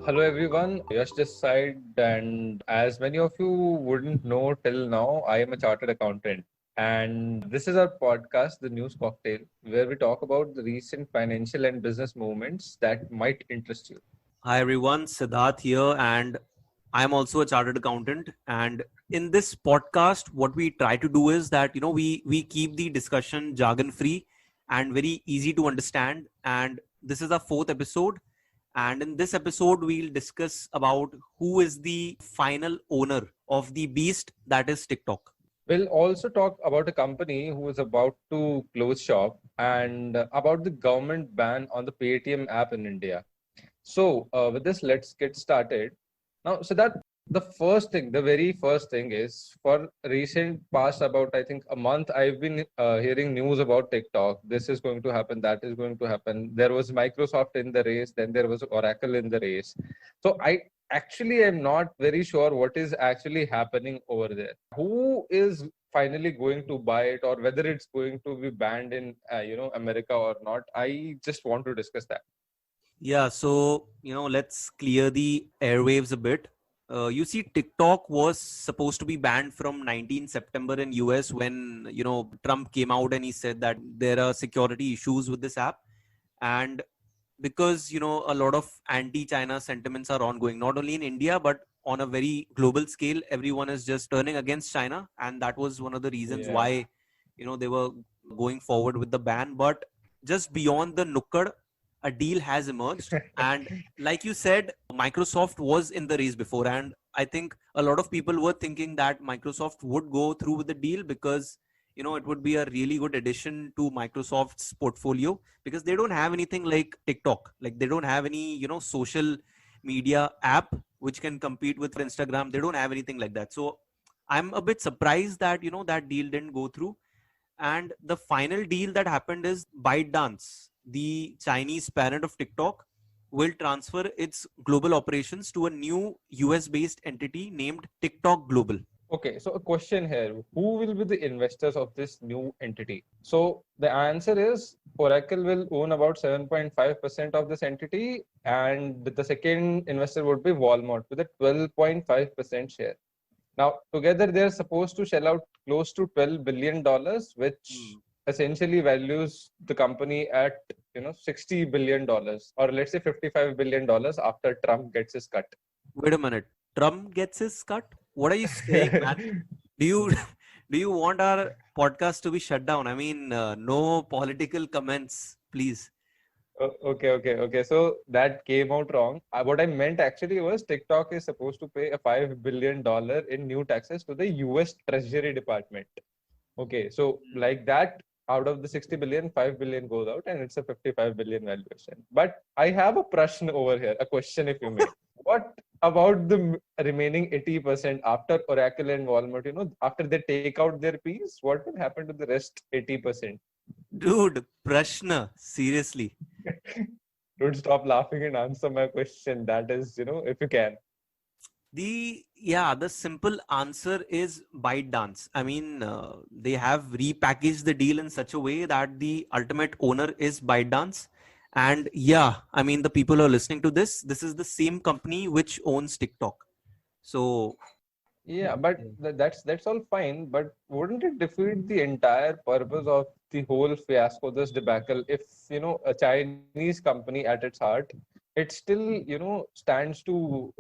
Hello everyone, Yash this side, and as many of you wouldn't know till now, I am a chartered accountant. And this is our podcast, The News Cocktail, where we talk about the recent financial and business movements that might interest you. Hi everyone, Siddharth here, and I'm also a chartered accountant. And in this podcast, what we try to do is that we keep the discussion jargon free and very easy to understand. And this is our fourth episode. And in this episode, we'll discuss about who is the final owner of the beast that is TikTok. We'll also talk about a company who is about to close shop and about the government ban on the Paytm app in India. So, with this, let's get started. Now, so that the very first thing is for recent past about, I think, a month, I've been hearing news about TikTok. This is going to happen, that is going to happen. There was Microsoft in the race, then there was Oracle in the race. So, I actually am not very sure what is actually happening over there. Who is finally going to buy it, or whether it's going to be banned in, America or not? I just want to discuss that. Yeah, so let's clear the airwaves a bit. You see, TikTok was supposed to be banned from 19 September in US when Trump came out and he said that there are security issues with this app, and because a lot of anti-China sentiments are ongoing, not only in India but on a very global scale. Everyone is just turning against China, and that was one of the reasons why they were going forward with the ban. But just beyond the nukkad, a deal has emerged. And like you said, Microsoft was in the race before, and I think a lot of people were thinking that Microsoft would go through with the deal because it would be a really good addition to Microsoft's portfolio, because they don't have anything like TikTok. Like, they don't have any social media app which can compete with Instagram. They don't have anything like that. So I'm a bit surprised that that deal didn't go through. And the final deal that happened is ByteDance, the Chinese parent of TikTok, will transfer its global operations to a new US based entity named TikTok Global. Okay, so a question here. Who will be the investors of this new entity? So the answer is Oracle will own about 7.5% of this entity, and the second investor would be Walmart with a 12.5% share. Now, together they're supposed to shell out close to $12 billion, which essentially values the company at $60 billion, or let's say $55 billion after Trump gets his cut. Wait a minute. Trump gets his cut? What are you saying, man? Do you want our podcast to be shut down? I mean, no political comments, please. Okay. So that came out wrong. What I meant actually was TikTok is supposed to pay a $5 billion in new taxes to the US Treasury Department. Okay, so like that, out of the 60 billion, 5 billion goes out, and it's a 55 billion valuation. But I have a prashna over here, a question if you may. What about the remaining 80% after Oracle and Walmart? After they take out their piece, what will happen to the rest 80%? Dude, Prashna, seriously. Don't stop laughing and answer my question. That is, if you can. The simple answer is ByteDance. I mean, they have repackaged the deal in such a way that the ultimate owner is ByteDance. And yeah, I mean, the people who are listening to this is the same company which owns TikTok. So yeah, but that's all fine. But wouldn't it defeat the entire purpose of the whole fiasco, this debacle, if a Chinese company at its heart, it still stands to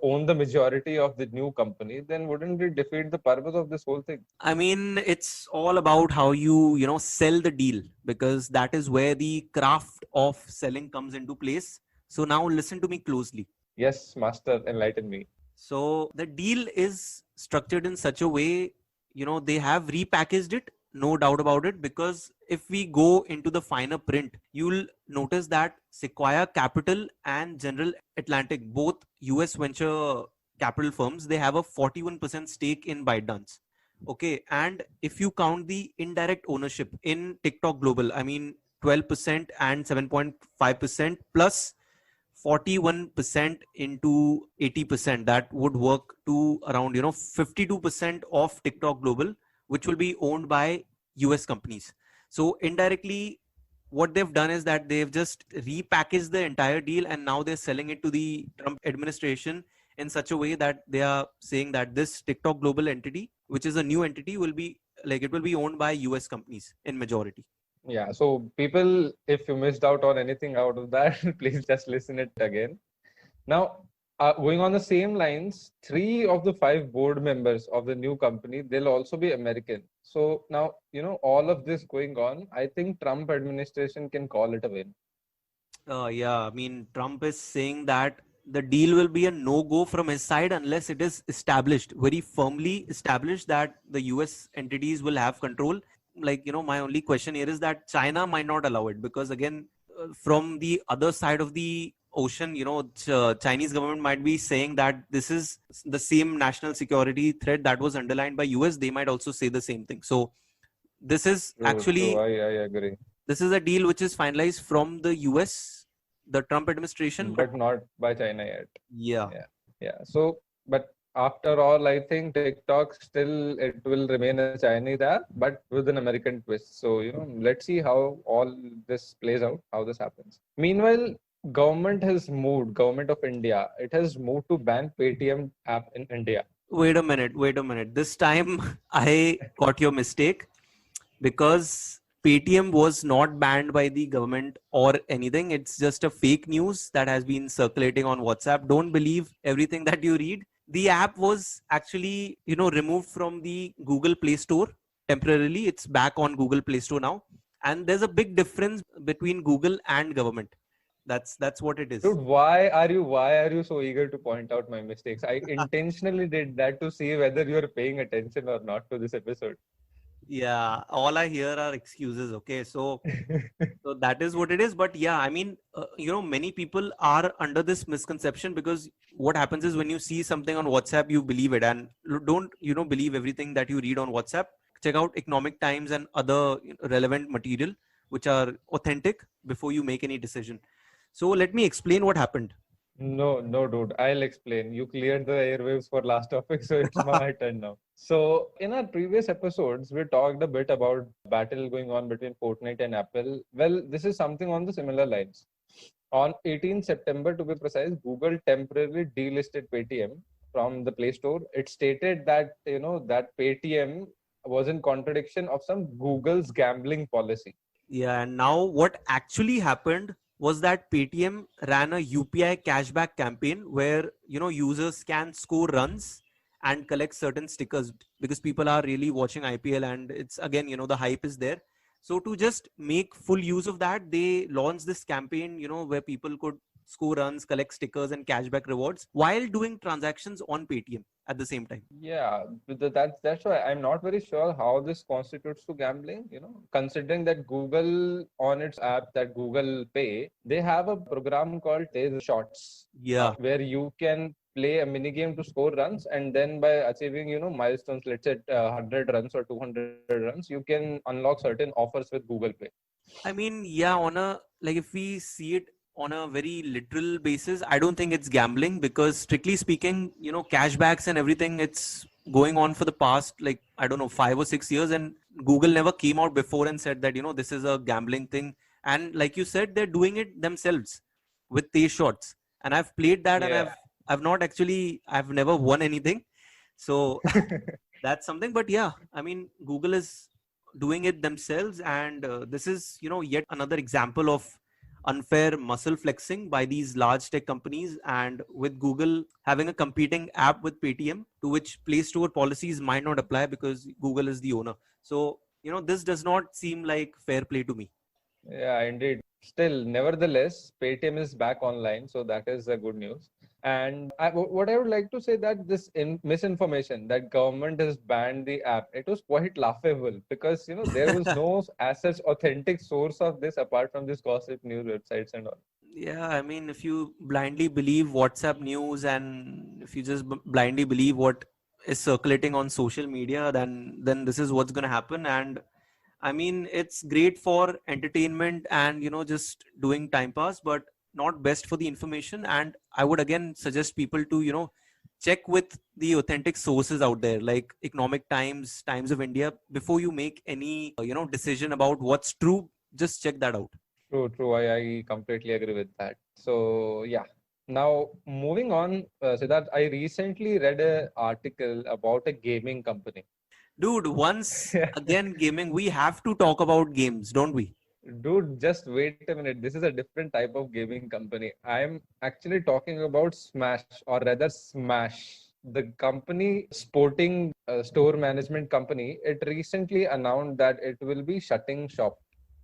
own the majority of the new company? Then wouldn't it defeat the purpose of this whole thing? I mean, it's all about how you sell the deal, because that is where the craft of selling comes into place. So now listen to me closely. Yes, master, enlighten me. So the deal is structured in such a way, they have repackaged it, no doubt about it, because if we go into the finer print, you'll notice that Sequoia Capital and General Atlantic, both US venture capital firms, they have a 41% stake in ByteDance. Okay. And if you count the indirect ownership in TikTok Global, I mean, 12% and 7.5% plus 41% into 80%, that would work to around 52% of TikTok Global, which will be owned by US companies. So indirectly, what they've done is that they've just repackaged the entire deal, and now they're selling it to the Trump administration in such a way that they are saying that this TikTok global entity, which is a new entity, will be like, it will be owned by US companies in majority. Yeah. So people, if you missed out on anything out of that, please just listen it again. Now, going on the same lines, 3 of the 5 board members of the new company, they'll also be American. So now, all of this going on, I think Trump administration can call it a win. Yeah, I mean, Trump is saying that the deal will be a no-go from his side unless it is established, very firmly established, that the US entities will have control. Like, my only question here is that China might not allow it, because again, from the other side of the ocean, Chinese government might be saying that this is the same national security threat that was underlined by US. They might also say the same thing. So this is True. actually, I agree. this is a deal which is finalized from the US, the Trump administration, but But not by China yet. yeah. Yeah. So, but after all, I think TikTok still it will remain a Chinese app, but with an American twist. So, let's see how all this plays out, how this happens. Meanwhile, government of India, it has moved to ban Paytm app in India. Wait a minute. This time I got your mistake, because Paytm was not banned by the government or anything. It's just a fake news that has been circulating on WhatsApp. Don't believe everything that you read. The app was actually, removed from the Google Play Store temporarily. It's back on Google Play Store now. And there's a big difference between Google and government. That's what it is. Dude, why are you so eager to point out my mistakes? I intentionally did that to see whether you're paying attention or not to this episode. Yeah, all I hear are excuses. Okay, so that is what it is. But yeah, I mean, many people are under this misconception, because what happens is when you see something on WhatsApp, you believe it, and don't believe everything that you read on WhatsApp. Check out Economic Times and other relevant material which are authentic before you make any decision. So let me explain what happened. No, dude. I'll explain. You cleared the airwaves for last topic, so it's my turn now. So, in our previous episodes, we talked a bit about battle going on between Fortnite and Apple. Well, this is something on the similar lines. On 18 September, to be precise, Google temporarily delisted Paytm from the Play Store. It stated that that Paytm was in contradiction of some Google's gambling policy. Yeah, and now what actually happened was that Paytm ran a UPI cashback campaign where users can score runs and collect certain stickers, because people are really watching IPL, and it's again the hype is there. So to just make full use of that, they launched this campaign where people could score runs, collect stickers and cashback rewards while doing transactions on Paytm at the same time. Yeah, that's why I'm not very sure how this constitutes to gambling. Considering that Google on its app, that Google Pay, they have a program called Taste Shots, Yeah. where you can play a mini game to score runs, and then by achieving milestones, let's say 100 runs or 200 runs, you can unlock certain offers with Google Pay. I mean, yeah, if we see it on a very literal basis, I don't think it's gambling, because strictly speaking, cashbacks and everything, it's going on for the past, I don't know, 5 or 6 years. And Google never came out before and said that, this is a gambling thing. And like you said, they're doing it themselves with Taste Shots. And I've played that, and Yeah. I've never won anything. So that's something. But yeah, I mean, Google is doing it themselves, and this is yet another example of unfair muscle flexing by these large tech companies, and with Google having a competing app with Paytm, to which Play Store policies might not apply because Google is the owner. So this does not seem like fair play to me. Yeah, indeed. Still, nevertheless, Paytm is back online, so that is a good news. And what I would like to say, that this misinformation that government has banned the app, it was quite laughable, because there was no as such authentic source of this apart from this gossip news websites and all. Yeah, I mean, if you blindly believe WhatsApp news, and if you just blindly believe what is circulating on social media, then this is what's going to happen. And I mean, it's great for entertainment and just doing time pass, but not best for the information. And I would again suggest people to check with the authentic sources out there, like Economic Times, Times of India, before you make any decision about what's true. Just check that out. True. I completely agree with that. So yeah. Now moving on, Siddharth, I recently read an article about a gaming company. Dude, once again, gaming, we have to talk about games, don't we? Dude, just wait a minute. This is a different type of gaming company. I'm actually talking about Smash, or rather Smash. The company, sporting store management company, it recently announced that it will be shutting shop.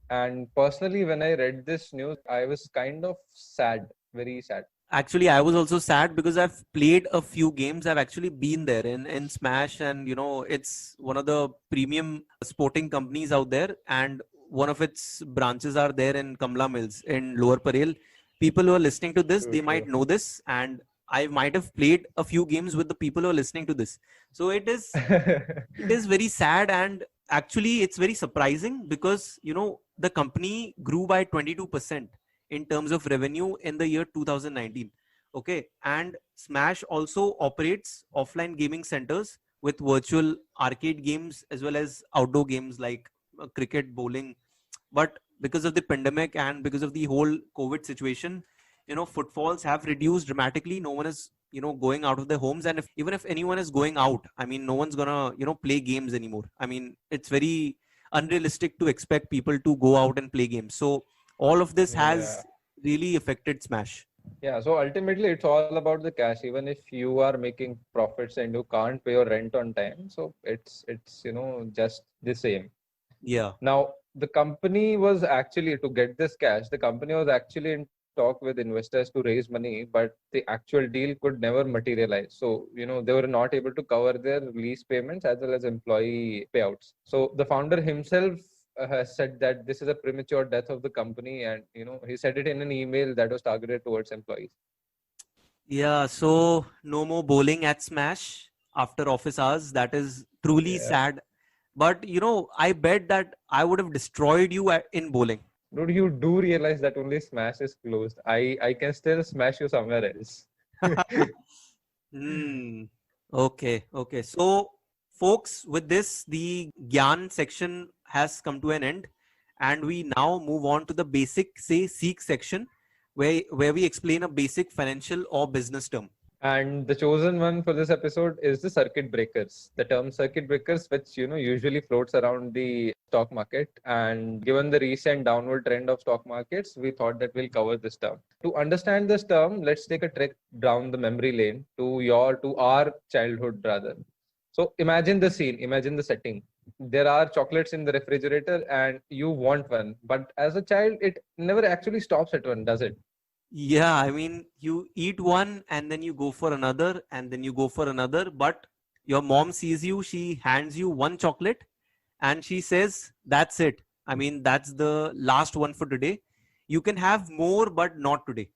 And personally, when I read this news, I was kind of sad, very sad. Actually, I was also sad because I've played a few games. I've actually been there in Smash, and it's one of the premium sporting companies out there, and one of its branches are there in Kamla Mills in Lower Parel. People who are listening to this, they might True. know this, and I might have played a few games with the people who are listening to this. So it is very sad, and actually it's very surprising because the company grew by 22% in terms of revenue in the year 2019. Okay, and Smash also operates offline gaming centers with virtual arcade games as well as outdoor games like cricket, bowling. But because of the pandemic and because of the whole COVID situation, footfalls have reduced dramatically. No one is going out of their homes, and if anyone is going out, I mean, no one's gonna play games anymore. I mean, it's very unrealistic to expect people to go out and play games. So all of this Yeah. has really affected Smash. Yeah, so ultimately it's all about the cash. Even if you are making profits and you can't pay your rent on time, so it's just the same. Yeah. Now, the company was actually to get this cash, the company was actually in talk with investors to raise money, but the actual deal could never materialize. So, they were not able to cover their lease payments as well as employee payouts. So, the founder himself has said that this is a premature death of the company, and he said it in an email that was targeted towards employees. Yeah, so no more bowling at Smash after office hours. That is truly Yeah. sad. But I bet that I would have destroyed you in bowling. Dude, you do realize that only Smash is closed. I can still smash you somewhere else. Hmm. Okay. So, folks, with this, the Gyan section has come to an end, and we now move on to the basic, say, Seek section, where we explain a basic financial or business term. And the chosen one for this episode is the circuit breakers. The term circuit breakers, which usually floats around the stock market. And given the recent downward trend of stock markets, we thought that we'll cover this term. To understand this term, let's take a trek down the memory lane to our childhood rather. So imagine the scene, imagine the setting. There are chocolates in the refrigerator and you want one, but as a child, it never actually stops at one, does it? Yeah, I mean, you eat one and then you go for another and then you go for another. But your mom sees you, she hands you one chocolate and she says, "That's it. I mean, that's the last one for today. You can have more, but not today."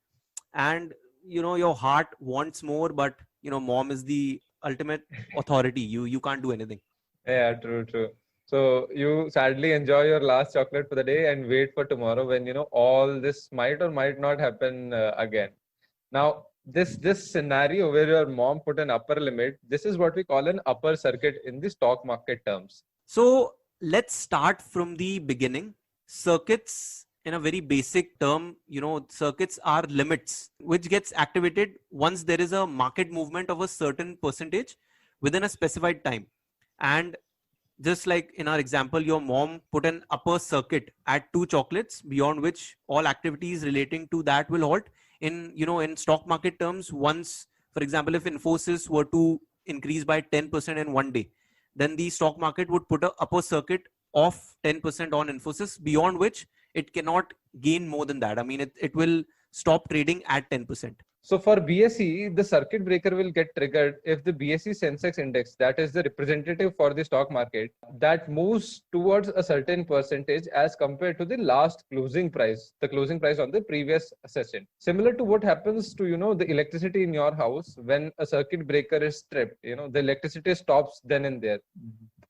And, your heart wants more, but, mom is the ultimate authority. You can't do anything. Yeah, true. So you sadly enjoy your last chocolate for the day and wait for tomorrow when all this might or might not happen again. Now, this scenario where your mom put an upper limit, this is what we call an upper circuit in the stock market terms. So let's start from the beginning. Circuits, in a very basic term, circuits are limits which gets activated once there is a market movement of a certain percentage within a specified time. And just like in our example, your mom put an upper circuit at two chocolates beyond which all activities relating to that will halt. In stock market terms, once, for example, if Infosys were to increase by 10% in one day, then the stock market would put a upper circuit of 10% on Infosys, beyond which it cannot gain more than that. I mean, it will stop trading at 10%. So for BSE, the circuit breaker will get triggered if the BSE Sensex index, that is the representative for the stock market, that moves towards a certain percentage as compared to the last closing price, the closing price on the previous session. Similar to what happens to, the electricity in your house when a circuit breaker is tripped, the electricity stops then and there.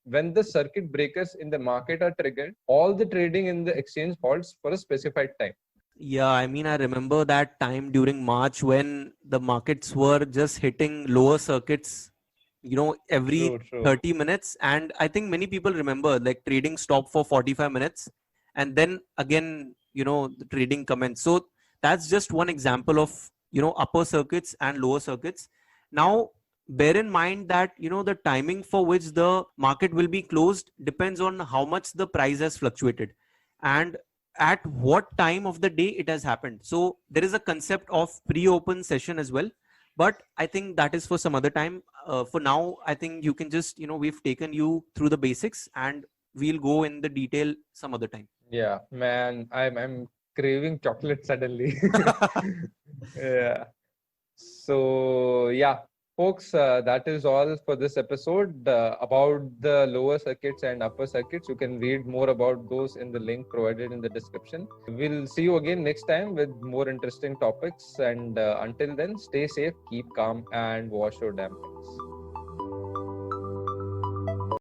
When the circuit breakers in the market are triggered, all the trading in the exchange halts for a specified time. Yeah, I mean, I remember that time during March when the markets were just hitting lower circuits, every True. 30 minutes. And I think many people remember like trading stopped for 45 minutes. and then again, the trading commenced. So that's just one example of, upper circuits and lower circuits. Now, bear in mind that, the timing for which the market will be closed depends on how much the price has fluctuated and at what time of the day it has happened. So there is a concept of pre-open session as well, but I think that is for some other time. For now, I think you can just, we've taken you through the basics, and we'll go in the detail some other time. Yeah, man, I'm craving chocolate suddenly. Yeah. So yeah, folks, that is all for this episode about the lower circuits and upper circuits. You can read more about those in the link provided in the description. We'll see you again next time with more interesting topics. And until then, stay safe, keep calm, and wash your damn hands.